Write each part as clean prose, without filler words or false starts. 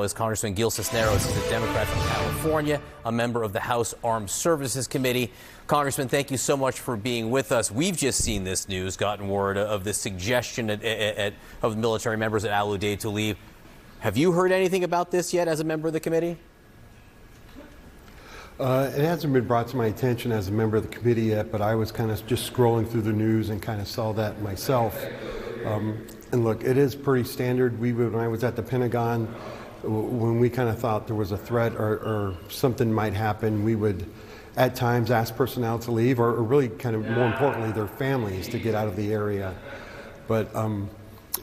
As Congressman Gil Cisneros is a Democrat from California, a member of the House Armed Services Committee. Congressman, thank you so much for being with us. We've just seen this news, gotten word of this suggestion of military members at Al Udeid to leave. Have you heard anything about this yet as a member of the committee? It hasn't been brought to my attention as a member of the committee yet, but I was kind of just scrolling through the news and kind of saw that myself. And look, it is pretty standard. When I was at the Pentagon, when we kind of thought there was a threat or something might happen, we would at times ask personnel to leave or really kind of more importantly their families to get out of the area. But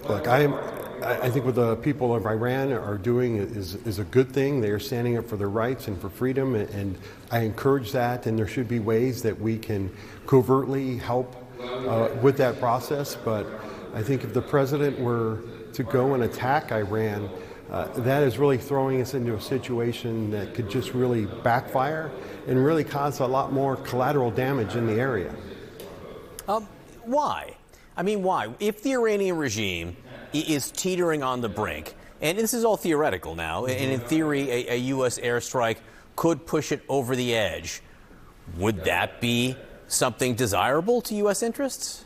look, I think what the people of Iran are doing is a good thing. They are standing up for their rights and for freedom, and I encourage that, and there should be ways that we can covertly help with that process. But I think if the president were to go and attack Iran, that is really throwing us into a situation that could just really backfire and really cause a lot more collateral damage in the area. Why? I mean, why? If the Iranian regime is teetering on the brink, and this is all theoretical now, and in theory a U.S. airstrike could push it over the edge, would that be something desirable to U.S. interests?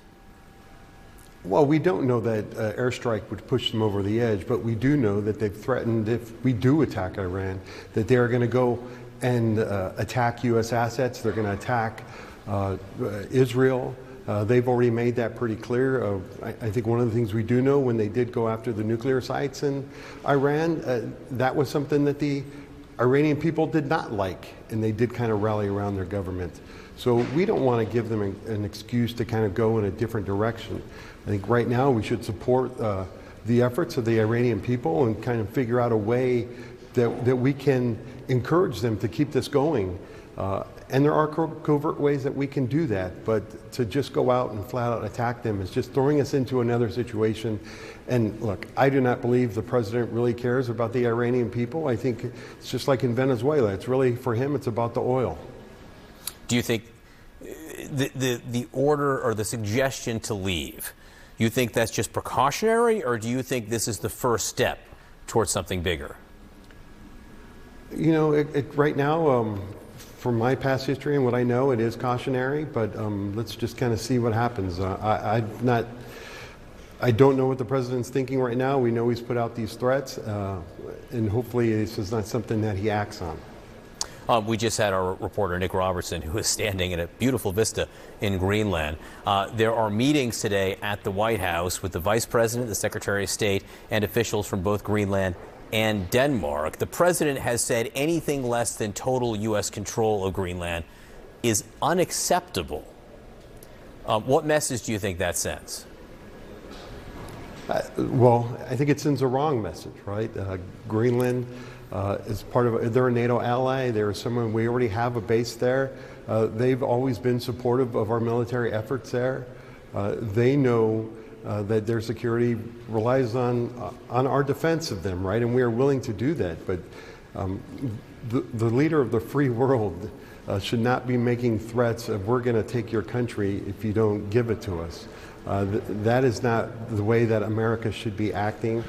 Well, we don't know that airstrike would push them over the edge, but we do know that they've threatened if we do attack Iran, that they are going to go and attack U.S. assets. They're going to attack Israel. They've already made that pretty clear. I think one of the things we do know, when they did go after the nuclear sites in Iran, that was something that the Iranian people did not like, and they did kind of rally around their government. So we don't want to give them an excuse to kind of go in a different direction. I think right now we should support the efforts of the Iranian people and kind of figure out a way that we can encourage them to keep this going. And there are covert ways that we can do that, but to just go out and flat out attack them is just throwing us into another situation. And look, I do not believe the president really cares about the Iranian people. I think it's just like in Venezuela. It's really, for him, it's about the oil. Do you think the order or the suggestion to leave, you think that's just precautionary, or do you think this is the first step towards something bigger? You know, right now, from my past history and what I know, it is cautionary, but let's just kind of see what happens. I don't know what the president's thinking right now. We know he's put out these threats, and hopefully this is not something that he acts on. We just had our reporter, Nick Robertson, who is standing in a beautiful vista in Greenland. There are meetings today at the White House with the Vice President, the Secretary of State, and officials from both Greenland and Denmark. The president has said anything less than total U.S. control of Greenland is unacceptable. What message do you think that sends? Well, I think it sends a wrong message, right? Greenland is part of, they're a NATO ally. They're someone, we already have a base there. They've always been supportive of our military efforts there. They know that their security relies on our defense of them, right? And we are willing to do that. But the leader of the free world should not be making threats of, we're going to take your country if you don't give it to us. That is not the way that America should be acting.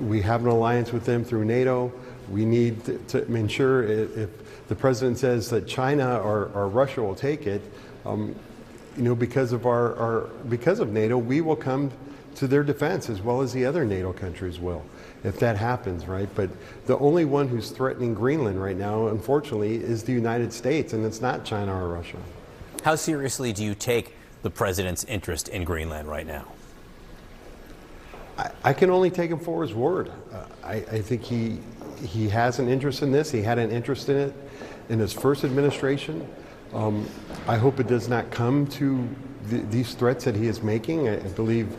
We have an alliance with them through NATO. We need to ensure if the president says that China or Russia will take it, you know, because of NATO, we will come to their defense as well as the other NATO countries will, if that happens, right? But the only one who's threatening Greenland right now, unfortunately, is the United States, and it's not China or Russia. How seriously do you take the president's interest in Greenland right now? I can only take him for his word. I think he has an interest in this. He had an interest in it in his first administration. I hope it does not come to these threats that he is making. I believe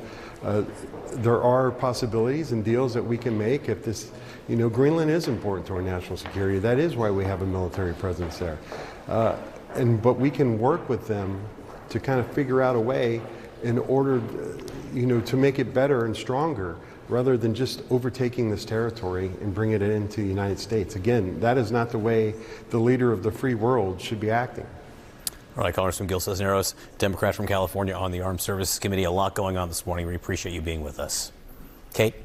there are possibilities and deals that we can make if this, you know, Greenland is important to our national security. That is why we have a military presence there. But we can work with them to kind of figure out a way in order, you know, to make it better and stronger, rather than just overtaking this territory and bringing it into the United States. Again, that is not the way the leader of the free world should be acting. All right, Congressman Gil Cisneros, Democrat from California on the Armed Services Committee. A lot going on this morning. We appreciate you being with us. Kate?